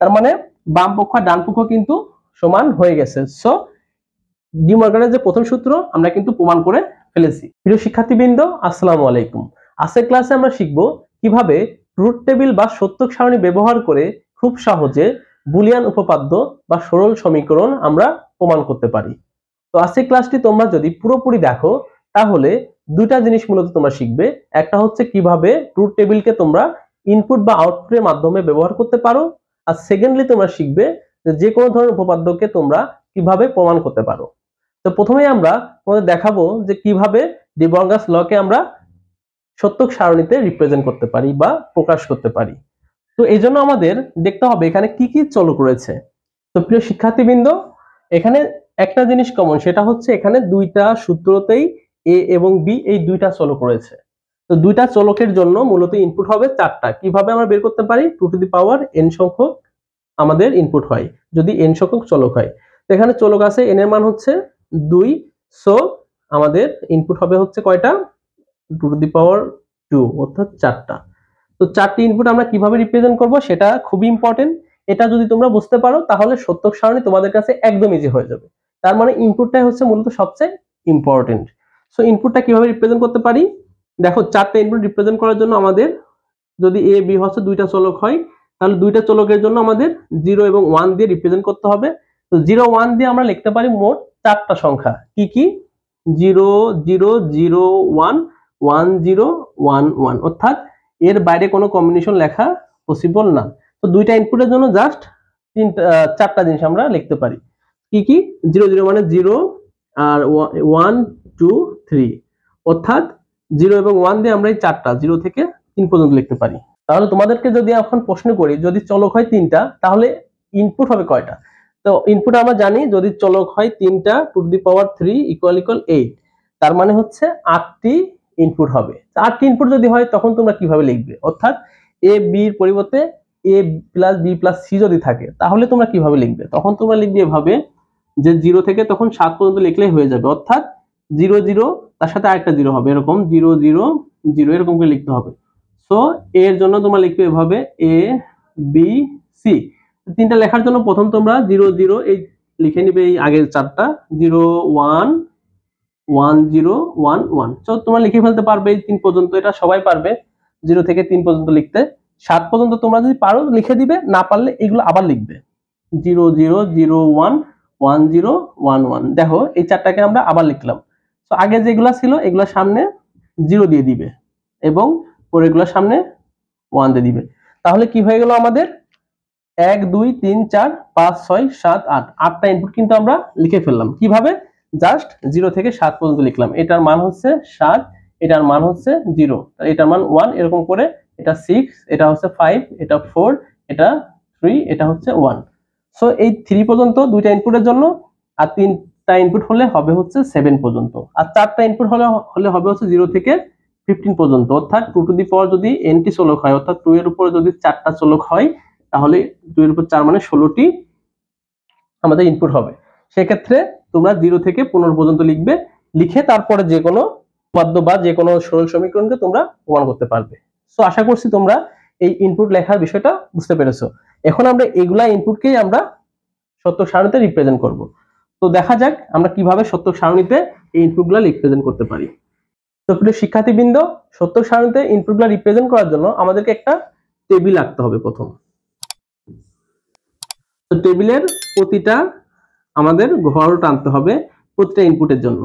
তার মানে বাম পক্ষ আর ডান পক্ষ কিন্তু সমান হয়ে গেছে। সো ডি মর্গানের যে প্রথম সূত্র আমরা কিন্তু প্রমাণ করে ফেলেছি। প্রিয় শিক্ষার্থীবৃন্দ, আসসালামু আলাইকুম। আজকের ক্লাসে আমরা শিখব কিভাবে ট্রুথ টেবিল বা সত্যক সারণী ব্যবহার করে খুব সহজে বুলিয়ান উপপাদ্য বা সরল সমীকরণ আমরা প্রমাণ করতে পারি। তো আজকের ক্লাসটি তোমরা যদি পুরোপুরি দেখো তাহলে দুইটা জিনিস মূলত তোমরা শিখবে। একটা হচ্ছে কিভাবে ট্রুথ টেবিলকে তোমরা ইনপুট বা আউটপুটের মাধ্যমে ব্যবহার করতে পারো, আর সেকেন্ডলি তোমরা শিখবে যে কোনো ধরনের উপপাদ্যকে তোমরা কিভাবে প্রমাণ করতে পারো। তো প্রথমে আমরা তোমাদের দেখাবো যে কিভাবে ডি বর্গাস লকে আমরা সত্যক সারণীতে রিপ্রেজেন্ট করতে পারি বা প্রকাশ করতে পারি। তো এই জন্য আমাদের দেখতে হবে এখানে কি কি চলক রয়েছে। তো প্রিয় শিক্ষার্থীবৃন্দ, এখানে একটা জিনিস কমন, সেটা হচ্ছে এখানে দুইটা সূত্রতেই এ এবং বি এই দুইটা চলক রয়েছে। তো দুইটা চলকের জন্য মূলত ইনপুট হবে চারটা। কিভাবে আমরা বের করতে পারি? 2 টু দি পাওয়ার n সংখ্যক আমাদের ইনপুট হয় যদি n সংখ্যক চলক হয়। তো এখানে চলক আছে, n এর মান হচ্ছে 2, সো আমাদের ইনপুট হবে হচ্ছে কয়টা? 2 টু দি পাওয়ার 2, অর্থাৎ চারটা। তো চারটি ইনপুট আমরা কিভাবে রিপ্রেজেন্ট করব সেটা খুবই ইম্পর্টেন্ট। এটা যদি তোমরা বুঝতে পারো তাহলে সত্যক সারণী তোমাদের কাছে একদম ইজি হয়ে যাবে। তার মানে ইনপুটটাই হচ্ছে মূলত সবচেয়ে ইম্পর্টেন্ট। সো ইনপুটটা কিভাবে রিপ্রেজেন্ট করতে পারি? দেখো, চারটা ইনপুট রিপ্রেজেন্ট করার জন্য আমাদের যদি এ বি হচ্ছে দুইটা চলক হয়, তাহলে দুইটা চলকের জন্য আমাদের 0 এবং 1 দিয়ে রিপ্রেজেন্ট করতে হবে। তো 0 1 দিয়ে আমরা লিখতে পারি মোট চারটা সংখ্যা। কি কি? 0 0 0 1 1 0 1 1, অর্থাৎ এর বাইরে কোনো কম্বিনেশন লেখা পসিবল না। তো দুইটা ইনপুটের জন্য জাস্ট চারটা জিনিস আমরা লিখতে পারি। কি কি? 0 0 মানে 0, আর 1 2 3, অর্থাৎ 0 এবং 1 দিয়ে আমরা এই চারটা 0 থেকে 3 পর্যন্ত লিখতে পারি। তাহলে তোমাদেরকে যদি এখন প্রশ্ন করি, যদি চলক হয় তিনটা তাহলে ইনপুট হবে কয়টা? তো ইনপুট আমরা জানি, যদি চলক হয় তিনটা 2 টু দি পাওয়ার 3 ইকুয়াল 8, তার মানে হচ্ছে 8টি ইনপুট হবে। 8টি ইনপুট যদি হয় তখন তোমরা কিভাবে লিখবে? অর্থাৎ এ বি এর পরিবর্তে এ প্লাস বি প্লাস সি যদি থাকে তাহলে তোমরা কিভাবে লিখবে? তখন তোমরা লিখবে এভাবে যে 0 থেকে তখন 7 পর্যন্ত লিখলেই হয়ে যাবে, অর্থাৎ 0 0 তার সাথে আরেকটা 0 হবে, এরকম 0 0 0 এরকম করে লিখতে হবে। সো এর জন্য তোমরা লিখবে এভাবে এ বি সি। তিনটা লেখার জন্য প্রথম তোমরা 0 0 এই লিখে নিবে, এই আগের চারটা 0 1 1 0 1 1। সো তোমরা লিখে ফেলতে পারবে এই 3 পর্যন্ত, এটা সবাই পারবে 0 থেকে 3 পর্যন্ত লিখতে। 7 পর্যন্ত তোমরা যদি পারো লিখে দিবে, না পারলে এগুলো আবার লিখবে 0 0 0 1 1 0 1 1। দেখো এই চারটাকে আমরা আবার লিখলাম। তো আগে যেগুলা ছিল এগুলোর সামনে 0 দিয়ে দিবে এবং পরেরগুলোর সামনে 1 দিয়ে দিবে। তাহলে কি হয়ে গেল আমাদের? 1 2 3 4 5 6 7 8, 8টা ইনপুট কিন্তু আমরা লিখে ফেললাম। কিভাবে? জাস্ট 0 থেকে 7 পর্যন্ত লিখলাম। এটার মান হচ্ছে 7, এটার মান হচ্ছে 0, এটার মান 1, এরকম করে এটা 6, এটা হচ্ছে 5, এটা 4, এটা 3, এটা হচ্ছে 1। সো এই 3 পর্যন্ত দুইটা ইনপুটের জন্য, আর তিনটা ইনপুট হলে হবে হচ্ছে 7 পর্যন্ত, আর চারটা ইনপুট হলে হবে হচ্ছে 0 থেকে 15 পর্যন্ত। অর্থাৎ 2 টু দি পাওয়ার যদি nটি চলক হয়, অর্থাৎ 2 এর উপরে যদি চারটা চলক হয় তাহলে 2 এর উপর 4 মানে 16টি আমাদের ইনপুট হবে। সেক্ষেত্রে তোমরা 0 থেকে 15 পর্যন্ত লিখবে, লিখে তারপরে যে কোনো উপপাদ্য বা যে কোনো সরল সমীকরণকে তোমরা প্রমাণ করতে পারবে। সো আশা করছি তোমরা এই ইনপুট লেখার বিষয়টা বুঝতে পেরেছো। এখন আমরা এগুলা ইনপুটকেই আমরা সত্যক সারণীতে রিপ্রেজেন্ট করব। তো দেখা যাক আমরা কিভাবে সত্যক সারণীতে এই ইনপুটগুলো রিপ্রেজেন্ট করতে পারি। তো প্রিয় শিক্ষার্থীবৃন্দ, সত্যক সারণীতে ইনপুটগুলো রিপ্রেজেন্ট করার জন্য আমাদেরকে একটা টেবিল আঁকতে হবে প্রথম। তো টেবিলের প্রতিটা আমাদের ঘর টানতে হবে প্রতিটা ইনপুটের জন্য।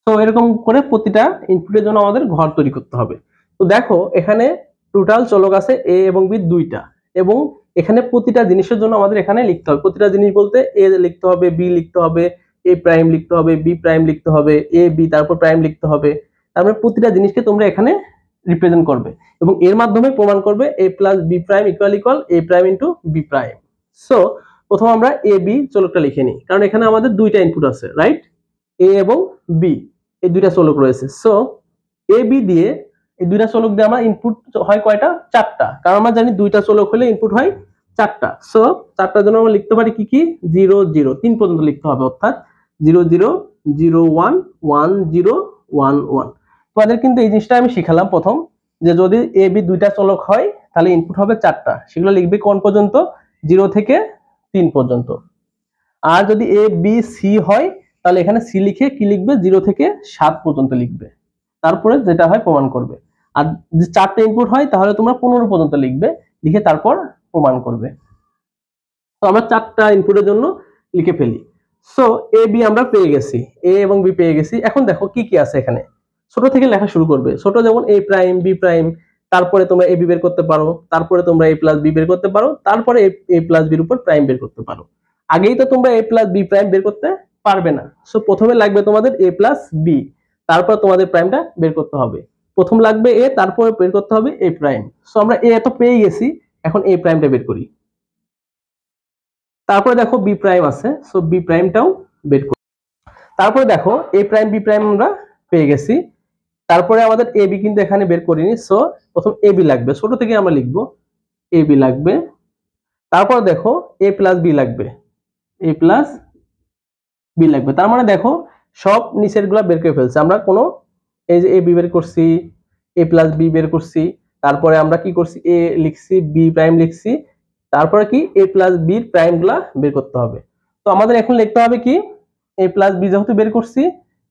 তো এরকম করে প্রতিটা ইনপুটের জন্য আমাদের ঘর তৈরি করতে হবে। তো দেখো এখানে টোটাল চলক আছে এ এবং বি দুইটা, এবং এখানে প্রতিটা জিনিসের জন্য আমাদের এখানে লিখতে হবে। প্রতিটা জিনিস বলতে এ লিখতে হবে, বি লিখতে হবে, এ প্রাইম লিখতে হবে, বি প্রাইম লিখতে হবে, এ বি তারপর প্রাইম লিখতে হবে। তারপরে প্রতিটা জিনিসকে তোমরা এখানে রিপ্রেজেন্ট করবে এবং এর মাধ্যমে প্রমাণ করবে a plus B prime equal A prime into B prime. So প্রথম আমরা এ বি চলকটা লিখে নিই, কারণ এখানে আমাদের দুইটা ইনপুট আছে, রাইট? এ এবং বি এই দুইটা চলক রয়েছে। সো এ বি দিয়ে এই দুইটা চলক দিয়ে আমরা ইনপুট হয় কয়টা? চারটা, কারণ আমরা জানি দুইটা চলক হলে ইনপুট হয় চারটা। সো চারটার জন্য আমরা লিখতে পারি কি কি? 0 0 3 পর্যন্ত লিখতে হবে, অর্থাৎ 0 0 0 1 1 0 1 1। তোমাদের কিন্তু এই জিনিসটা আমি শিখালাম প্রথম, যে যদি এ বি দুইটা চলক হয় তাহলে ইনপুট হবে 4টা, সেগুলো লিখবে কোন পর্যন্ত, 0 থেকে 3 পর্যন্ত। আর যদি এ বি সি হয় তাহলে এখানে সি লিখে কি লিখবে, 0 থেকে 7 পর্যন্ত লিখবে, তারপরে যেটা হয় প্রমাণ করবে। আর যদি 4টা ইনপুট হয় তাহলে তোমরা 15 পর্যন্ত লিখবে, লিখে তারপর প্রমাণ করবে। তো আমরা 4টা ইনপুটের জন্য লিখে ফেলি। সো এ বি আমরা পেয়ে গেছি, এ এবং বি পেয়ে গেছি। এখন দেখো কি কি আছে এখানে, ছোট থেকে লেখা শুরু করবে। ছোট যেমন এ প্রাইম বি প্রাইম, তারপরে তোমরা এ বি বের করতে পারো, তারপরে তোমরা এ প্লাস বি বের করতে পারো, তারপরে এ প্লাস বির উপর প্রাইম বের করতে পারো। আগেই তো তোমরা এ প্লাস বি প্রাইম বের করতে পারবে না, সো প্রথমে লাগবে তোমাদের এ প্লাস বি, তারপর তোমাদের প্রাইমটা বের করতে হবে। প্রথম লাগবে এ, তারপরে বের করতে হবে এ প্রাইম। সো আমরা এ এত পেয়ে গেছি, এখন এ প্রাইমটা বের করি। তারপরে দেখো বি প্রাইম আছে, সো বি প্রাইমটাও বের করি। তারপরে দেখো এ প্রাইম বি প্রাইম আমরা পেয়ে গেছি, তারপরে আমাদের এ বি কিন্তু এখানে বের করিনি, সো প্রথম এ বি লাগবে, ছোট থেকে আমরা লিখবো এ বি লাগবে। তারপর দেখো এ প্লাস বি লাগবে, এ প্লাস বি লাগবে। তার মানে দেখো সব নিচের গুলা বের করে ফেলছে আমরা, কোনো এই যে এ বি বের করছি, এ প্লাস বি বের করছি, তারপরে আমরা কি করছি, এ লিখছি, বি প্রাইম লিখছি, তারপরে কি এ প্লাস বির প্রাইম গুলা বের করতে হবে। তো আমাদের এখন লিখতে হবে কি, এ প্লাস বি যেহেতু বের করছি,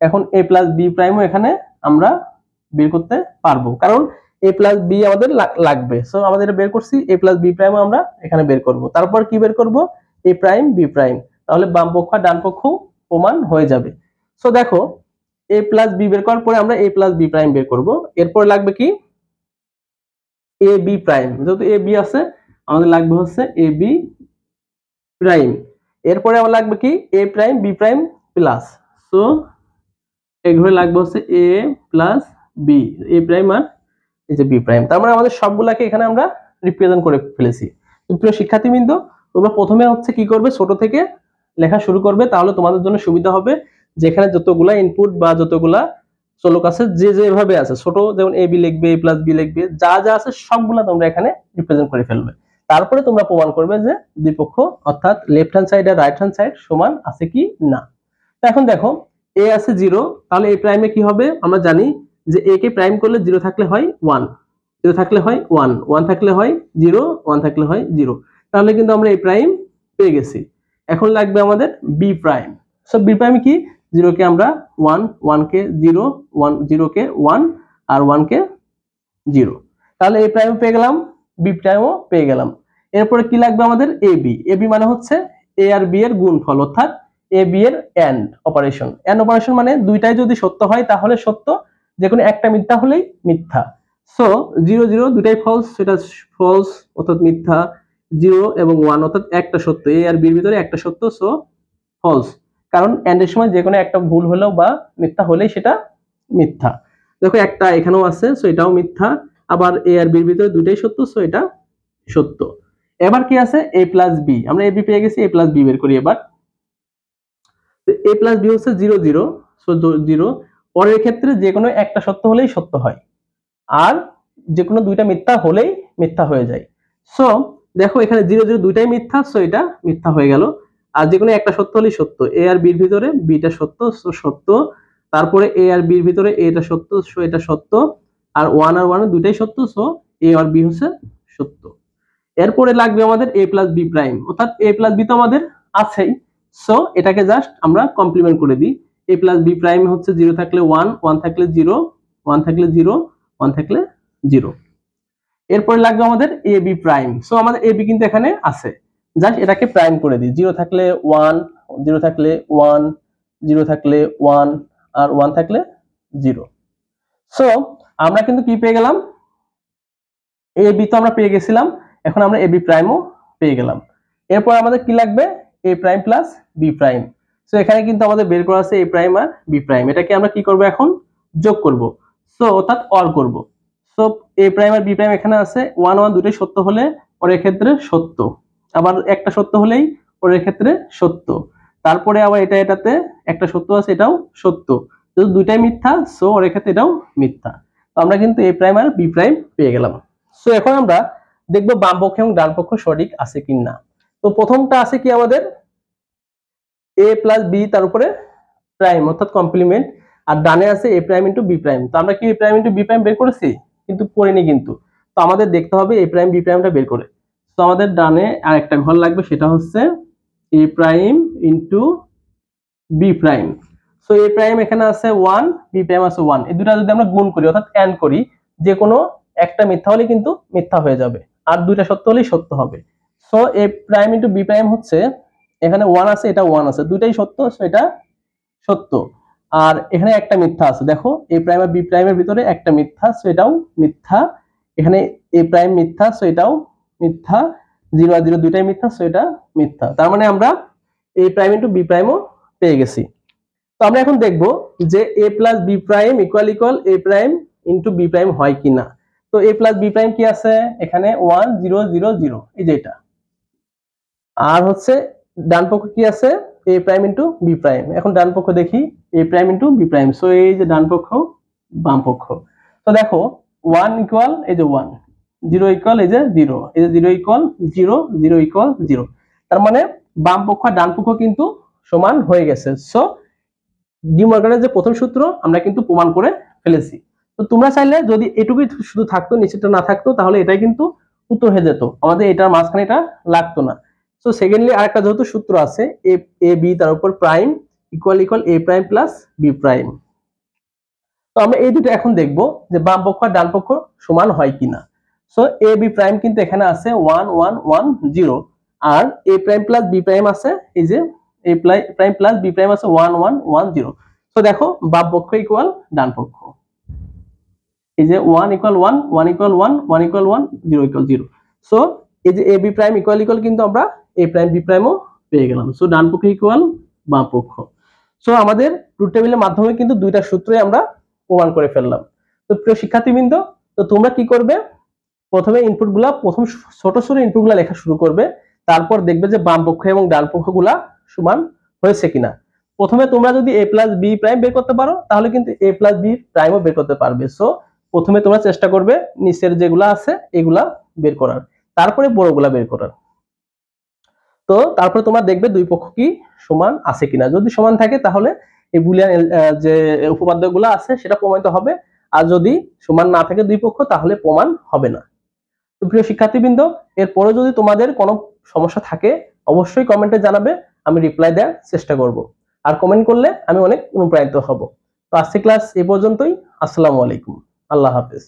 এখন এ প্লাস বি প্রাইমও এখানে আমরা বের করতে পারবো, কারণ এ প্লাস বি আমাদের লাগবে। সো আমাদের বের করছি, এ প্লাস বি প্রাইমও আমরা এখানে বের করব। তারপর কি বের করব, এ প্রাইম বি প্রাইম, তাহলে বাম পক্ষ আর ডান পক্ষ প্রমাণ হয়ে যাবে। সো দেখো এ প্লাস বি বের করার পরে আমরা এ প্লাস বি প্রাইম বের করব। এরপর লাগবে কি এ বি প্রাইম, যেহেতু এ বি আছে আমাদের লাগবে হচ্ছে এ বি প্রাইম। এরপরে আমার লাগবে কি a prime b prime plus, so এগুলো লাগবে হচ্ছে a plus b, a prime আর এই যে বি প্রাইম। তার মানে আমাদের সবগুলাকে এখানে আমরা রিপ্রেজেন্ট করে ফেলেছি। প্রিয় শিক্ষার্থীবৃন্দ, তোমরা প্রথমে হচ্ছে কি করবে, ছোট থেকে লেখা শুরু করবে, তাহলে তোমাদের জন্য সুবিধা হবে। যেখানে যতগুলা ইনপুট বা যতগুলা চলক আছে, যে যেভাবে আছে, ছোট যেমন এ বি লিখবে, এ প্লাস বি লিখবে, যা যা আছে সবগুলা তোমরা এখানে রিপ্রেজেন্ট করে ফেলবে। তারপরে তোমরা প্রমাণ করবে যে দুই পক্ষ অর্থাৎ লেফট হ্যান্ড সাইড আর রাইট হ্যান্ড সাইড সমান আছে কি না। তো এখন দেখো এ আছে 0, তাহলে এ প্রাইমে কি হবে আমরা জানি যে এ কে প্রাইম করলে 0 থাকলে হয় 1, 0 থাকলে হয় 1, 1 থাকলে হয় 0, 1 থাকলে হয় 0। তাহলে কিন্তু আমরা এ প্রাইম পেয়ে গেছি। এখন লাগবে আমাদের B prime. So B prime কি, 0 কে আমরা 1, 1 কে 0, 1 0 কে 1 আর 1 কে 0। তাহলে এ প্রাইম পেয়ে গেলাম, বি প্রাইমও পেয়ে গেলাম। এরপরে কি লাগবে আমাদের এ বি। এ বি মানে হচ্ছে এ আর বি এর গুণফল, অর্থাৎ এ বি এর এন্ড অপারেশন। এন্ড অপারেশন মানে দুইটাই যদি সত্য হয় তাহলে সত্য, যে কোনো একটা মিথ্যা হলেই মিথ্যা। সো 0 0 দুটাই ফলস, সেটা ফলস অর্থাৎ মিথ্যা, 0 এবং 1 অর্থাৎ একটা সত্য, এ আর বি এর ভিতরে একটা সত্য, সো ফলস। কারণ এন্ড এর সময় যে কোনো একটা ভুল হলেও বা মিথ্যা হলেই সেটা মিথ্যা। দেখো একটা এখানেও আছে, সো এটাও মিথ্যা। আবার এ আর বি এর ভিতরে দুটাই সত্য, সো এটা সত্য। এবার কি আছে এ প্লাস বি, আমরা এ বি পেয়ে গেছি, এ প্লাস বি বের করি এবার। এ প্লাস বি হচ্ছে 0 0, সো 0 পরের ক্ষেত্রে যে কোনো একটা সত্য হলেই সত্য হয়, আর যে কোনো দুইটা মিথ্যা হলেই মিথ্যা হয়ে যায়। সো দেখো এখানে 0 0 দুইটাই মিথ্যা, সো এটা মিথ্যা হয়ে গেল। আর যে কোনো একটা সত্য হলেই সত্য, এ আর বির ভিতরে বিটা সত্য, সো সত্য। তারপরে এ আর বির ভিতরে এটা সত্য, সো এটা সত্য। আর 1 আর 1 দুইটাই সত্য, সো এ আর বি হচ্ছে সত্য। এরপরে লাগবে আমাদের এ প্লাস বি প্রাইম, অর্থাৎ এ প্লাস বি তো আমাদের আছেই, সো এটাকে জাস্ট আমরা কমপ্লিমেন্ট করে দিই। এ প্লাস বি প্রাইম হচ্ছে 0 থাকলে 1, 1 থাকলে 0, 1 থাকলে 0, 1 থাকলে 0। এরপরে লাগবে আমাদের এ বি প্রাইম। সো আমাদের এ বি কিন্তু এখানে আছে, জাস্ট এটাকে প্রাইম করে দিই। 0 থাকলে 1, 0 থাকলে 1, 0 থাকলে 1 আর 1 থাকলে 0। সো আমরা কিন্তু কি পেয়ে গেলাম, এ বি তো আমরা পেয়ে গেছিলাম, এখন আমরা এ বি প্রাইমও পেয়ে গেলাম। এরপর আমাদের কি লাগবে a prime plus B prime. So এখানে কিন্তু আমাদের বের করা আছে এ প্রাইম আর বি প্রাইম, এটাকে আমরা কি করব এখন যোগ করব, সো অর্থাৎ অর করব। সো এ প্রাইম আর বি প্রাইম এখানে আছে, 1 1 দুটোই সত্য হলে ওর ক্ষেত্রে সত্য, আবার একটা সত্য হলেই ওর ক্ষেত্রে সত্য। তারপরে আবার এটা এটাতে একটা সত্য আছে, এটাও সত্য, যেহেতু দুইটাই মিথ্যা, সো ওর ক্ষেত্রে এটাও মিথ্যা। তো আমরা কিন্তু এ প্রাইম আর বি প্রাইম পেয়ে গেলাম। সো এখন আমরা দেখব বাম পক্ষ এবং ডান পক্ষ সঠিক আছে কিনা। তো প্রথমটা আছে কি আমাদের এ প্লাস বি তার উপরে প্রাইম অর্থাৎ কমপ্লিমেন্ট, আর ডানে আছে a prime into B prime. তো আমরা কি a prime into B prime বের করেছি, কিন্তু করিনি কিন্তু। তো আমাদের দেখতে হবে এ প্রাইম বি প্রাইমটা বের করে। তো আমাদের ডানে আর একটা ঘর লাগবে, সেটা হচ্ছে a prime into B prime. So a prime এখানে আছে 1, বি প্রাইম আছে 1, এই দুটা যদি আমরা গুণ করি অর্থাৎ অ্যান্ড করি, যে কোনো একটা মিথ্যা হলে কিন্তু মিথ্যা হয়ে যাবে, আর দুইটা সত্য হলেই সত্য হবে। So a prime into B prime হচ্ছে, এখানে 1 আছে, এটা 1 আছে, দুইটাই সত্য, সো এটা সত্য। আর এখানে একটা মিথ্যা আছে, দেখো এ প্রাইম আর বি প্রাইমের ভিতরে একটা মিথ্যা, সো এটাও মিথ্যা। এখানে এ প্রাইম মিথ্যা, সো এটাও মিথ্যা। 0 আর 0 দুইটাই মিথ্যা, সো এটা মিথ্যা। তার মানে আমরা এ প্রাইম ইন্টু বি প্রাইমও পেয়ে গেছি। তো আমরা এখন দেখব যে a plus B prime equal equal A prime into B prime হয় কিনা। তো a প্লাস বি প্রাইম কি আছে এখানে 1 0 0 0, এই যে এটা। আর হচ্ছে ডান পক্ষ কি আছে a prime into B prime. এখন ডান পক্ষ দেখি a prime into B prime. So এই যে ডান পক্ষ বাম পক্ষ। তো দেখো 1 ইকুয়াল এই যে 1, 0 ইকুয়াল এই যে 0, এই যে 0 ইকুয়াল 0, 0 ইকুয়াল 0। তার মানে বাম পক্ষ আর ডান পক্ষ কিন্তু সমান হয়ে গেছে। সো ডি মর্গানের যে প্রথম সূত্র আমরা কিন্তু প্রমাণ করে ফেলেছি। তো তোমরা চাইলে যদি এটুকুই শুধু থাকতো, নিচেটা না থাকতো, তাহলে এটাই কিন্তু উত্তর হয়ে যেত, আমাদের এটার মাঝখানে এটা লাগতো না। সো সেকেন্ডলি আরেকটা যেহেতু সূত্র আছে এ বি তার উপর প্রাইম ইকুয়াল ইকুয়াল এ প্রাইম প্লাস বি প্রাইম। তো আমরা এই দুটো এখন দেখব যে বাম পক্ষ আর ডান পক্ষ সমান হয় কিনা। সো এ বি প্রাইম কিন্তু এখানে আছে 1 1 1 0, আর এ প্রাইম প্লাস বি প্রাইম আছে এই যে এ প্রাইম প্লাস বি প্রাইম আছে 1 1 1 0। তো দেখো বাম পক্ষ ইকুয়াল ডান পক্ষ, এই যে 1 equal 1 1 equal 1 1 equal 1 0 equal 0। So এই যে A B prime equal equal কিন্তু আমরা এ প্রাইম বি প্রাইমও পেয়ে গেলাম। সো ডান পক্ষ ইকুয়াল বাম পক্ষ। সো আমাদের ট্রুথ টেবিলের মাধ্যমে কিন্তু দুইটা সূত্রই আমরা প্রমাণ করে ফেললাম। তো প্রিয় শিক্ষার্থীবৃন্দ, তো তোমরা কি করবে, প্রথমে ইনপুটগুলা প্রথম ছোট ছোট ইনপুটগুলা লেখা শুরু করবে, তারপর দেখবে যে বাম পক্ষ এবং ডান পক্ষগুলা সমান হয়েছে কিনা। প্রথমে তোমরা যদি a প্লাস বি প্রাইম বের করতে পারো, তাহলে কিন্তু a প্লাস বি প্রাইমও বের করতে পারবে। সো প্রথমে তোমরা চেষ্টা করবে নিচের যেগুলা আছে এগুলা বের করার, তারপরে বড়গুলা বের করার। তো তারপরে তোমরা দেখবে দুই পক্ষ কি সমান আছে কিনা। যদি সমান থাকে তাহলে এই বুলিয়ান যে উপপাদ্যগুলো আছে সেটা প্রমাণিত হবে, আর যদি সমান না থাকে দুই পক্ষ তাহলে প্রমাণ হবে না। তো প্রিয় শিক্ষার্থীবৃন্দ, এরপরে যদি তোমাদের কোনো সমস্যা থাকে অবশ্যই কমেন্টে জানাবে, আমি রিপ্লাই দেওয়ার চেষ্টা করব। আর কমেন্ট করলে আমি অনেক অনুপ্রাণিত হব। তো আজকে ক্লাস এ পর্যন্তই। আসসালামু আলাইকুম, আল্লাহ হাফেজ।